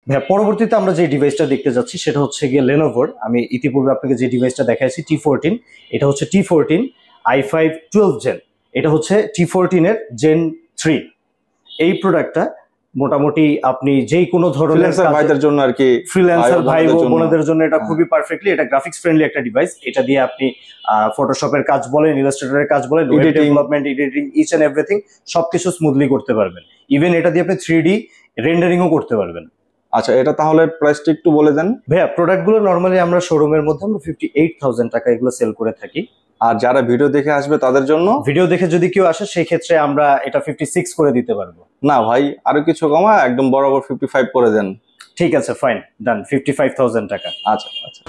ভাইয়া পরবর্তীতে আমরা যে ডিভাইসটা দেখতে যাচ্ছি সেটা হচ্ছে গিয়ে লেনোভোর। আমি ইতিপূর্বে আপনাকে যে ডিভাইসটা দেখাইছি T14, এটা হচ্ছে T14 i5 12 জেন। এটা হচ্ছে T14 এর জেন 3। এই প্রোডাক্টটা মোটামুটি আপনি যেই কোনো ধরনের ভাইদের জন্য আর কি, ফ্রিল্যান্সার ভাই বোনদের জন্য এটা খুবই পারফেক্টলি, এটা গ্রাফিক্স ফ্রেন্ডলি একটা ডিভাইস। এটা দিয়ে আপনি ফটোশপের কাজ বলেন, ইলাস্ট্রেটরের কাজ বলেন, web development, editing, each and everything সবকিছু স্মুথলি করতে পারবেন। ইভেন এটা দিয়ে আপনি 3D রেন্ডারিংও করতে পারবেন। আচ্ছা, এটা তাহলে প্রাইসটা একটু বলে দেন ভাইয়া। প্রোডাক্টগুলো নরমালি আমরা শোরুমের মধ্যে আমরা 58,000 টাকা এগুলো সেল করে থাকি। আর যারা ভিডিও দেখে আসবে তাদের জন্য, ভিডিও দেখে যদি কেউ আসে সেই ক্ষেত্রে আমরা এটা 56 করে দিতে পারবো। না ভাই, আরো কিছু কমা, একদম বরাবর 55 করে দেন। ঠিক আছে, ফাইন, ডান, 55,000 টাকা। আচ্ছা আচ্ছা।